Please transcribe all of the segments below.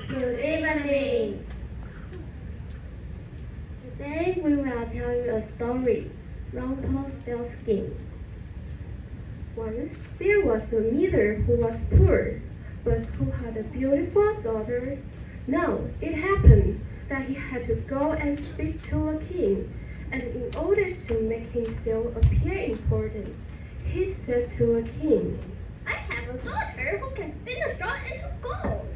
Good evening. Today we will tell you a story, Rumpelstiltskin. Once there was a miller who was poor, but who had a beautiful daughter. Now it happened that he had to go and speak to a king, and in order to make himself appear important, he said to a king, I have a daughter who can spin a straw into gold.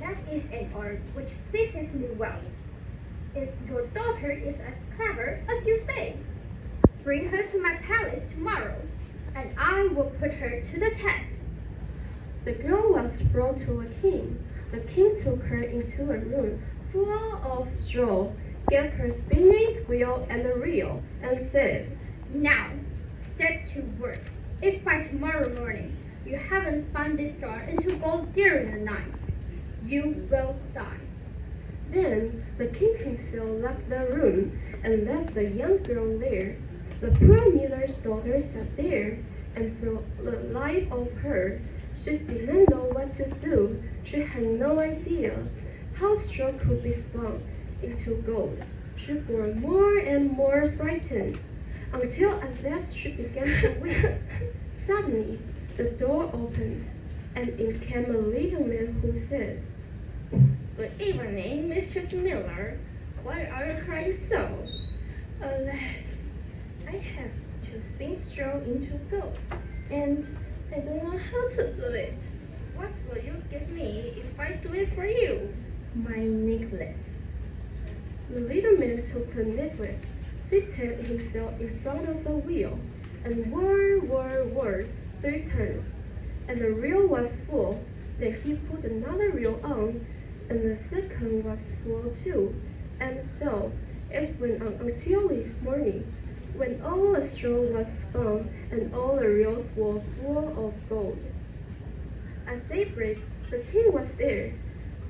That is an art which pleases me well. If your daughter is as clever as you say, bring her to my palace tomorrow, and I will put her to the test. The girl was brought to a king. The king took her into a room full of straw, gave her spinning wheel and a reel, and said, Now, set to work. If by tomorrow morning you haven't spun this straw into gold during the night, you will die. Then the king himself left the room and left the young girl there. The poor miller's daughter sat there, and for the life of her, she didn't know what to do. She had no idea how straw could be spun into gold. She grew more and more frightened, until at last she began to weep. Suddenly, the door opened, and in came a little man who said, Good evening, Mistress Miller. Why are you crying so? Alas, I have to spin straw into gold, and I don't know how to do it. What will you give me if I do it for you? My necklace. The little man took the necklace, seated himself in front of the wheel, and whirr 3 turns, and the reel was full. Then he put another reel on, and the second was full too, and so it went on until this morning, when all the straw was spun and all the reels were full of gold. At daybreak, the king was there,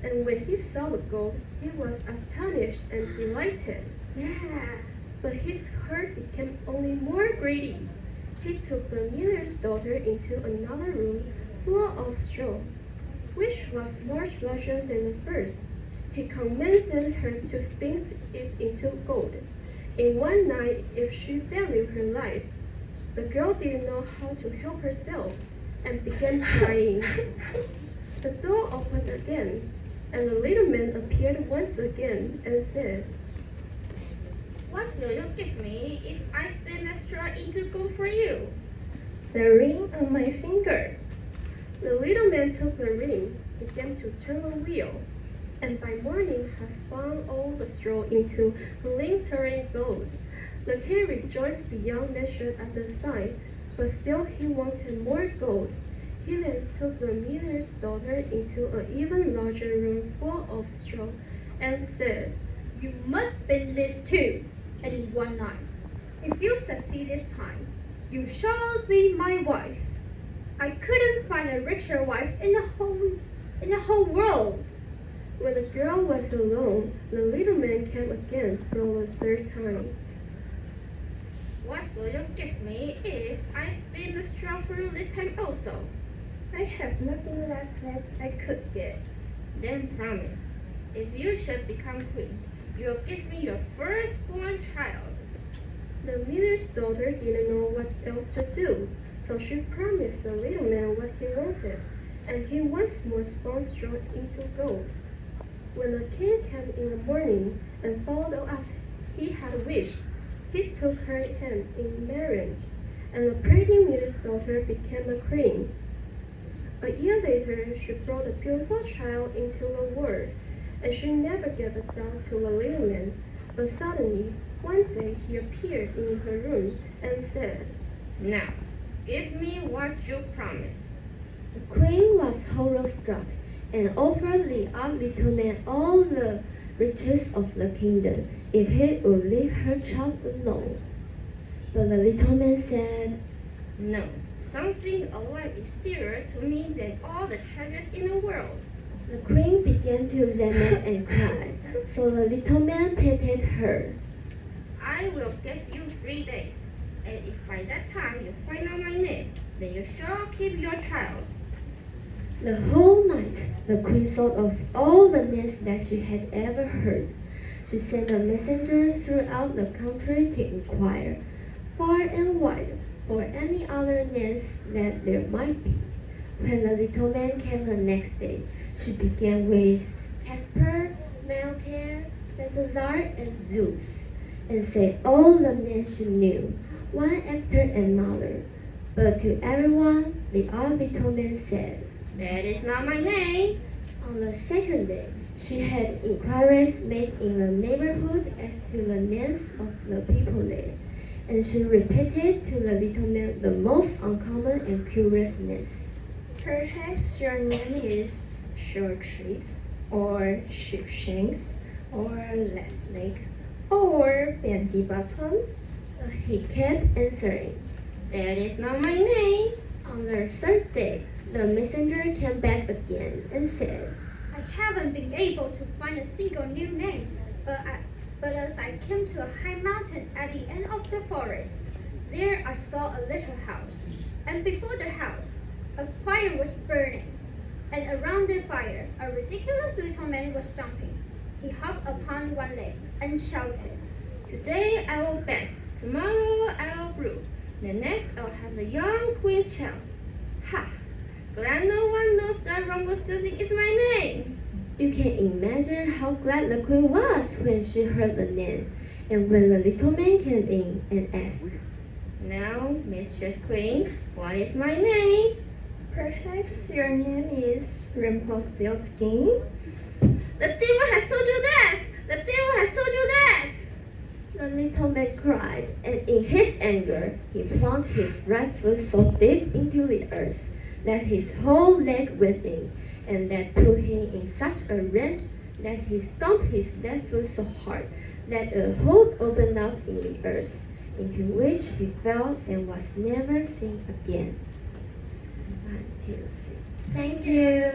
and when he saw the gold, he was astonished and delighted. Yeah. But his heart became only more greedy. He took the miller's daughter into another room full of straw, which was much larger than the first. He commanded her to spin it into gold in one night if she valued her life. The girl didn't know how to help herself and began crying. The door opened again, and the little man appeared once again and said, What will you give me if I spin the straw into gold for you? The ring on my finger. The little man took the ring, began to turn the wheel, and by morning had spun all the straw into glittering gold. The king rejoiced beyond measure at the sight, but still he wanted more gold. He then took the miller's daughter into an even larger room full of straw, and said, You must spin this too, and in one night. If you succeed this time, you shall be my wife. I couldn't find a richer wife in the whole world. When the girl was alone, the little man came again for the 3rd time. What will you give me if I spin the straw for you this time also? I have nothing less that I could get. Then promise, if you should become queen, you will give me your firstborn child. The miller's daughter didn't know what else to do, so she promised the little man what he wanted, and he once more spun straw into gold. When the king came in the morning and found out as he had wished, he took her hand in marriage, and the pretty miller's daughter became a queen. A year later, she brought a beautiful child into the world, and she never gave it down to the little man. But suddenly, one day he appeared in her room and said, Now, give me what you promised. The queen was horror-struck and offered the odd little man all the riches of the kingdom if he would leave her child alone. But the little man said, No, something alive is dearer to me than all the treasures in the world. The queen began to lament and cry, so the little man pitied her. I will give you 3 days, and if by that time you find out my name, then you shall keep your child. The whole night, the The queen thought of all the names that she had ever heard. She sent a messenger throughout the country to inquire, far and wide, for any other names that there might be. When the little man came the next day, she began with Casper, Melchior, Balthazar, and Zeus, and said all the names she knew, one after another. But to everyone, the odd little man said, "That is not my name." On the second day, she had inquiries made in the neighborhood as to the names of the people there, and she repeated to the little man the most uncommon and curious names. Perhaps your name is Short Trips, or Sheepshanks, or Last Leg, or Bandy Bottom. He kept answering. "That is not my name." On the third day, the messenger came back again and said, I haven't been able to find a single new name, but as I came to a high mountain at the end of the forest, there I saw a little house, and before the house, a fire was burning, and around the fire, a ridiculous little man was jumping. He hopped upon one leg and shouted, "Today I will beg, tomorrow I will rule, the next I will have a young queen's child." Ha! Glad no one knows that Rumpelstiltskin is my name. You can imagine how glad the queen was when she heard the name, and when the little man came in and asked, "Now, Mistress Queen, what is my name?" Perhaps your name is Rumpelstiltskin? "The devil has told you that! The devil has told you that!" The little man cried, and in his anger, he plunged his right foot so deep into the earth that his whole leg went in, and that put him in such a rage that he stomped his left foot so hard that a hole opened up in the earth, into which he fell and was never seen again. 1, 2, 3. Thank you.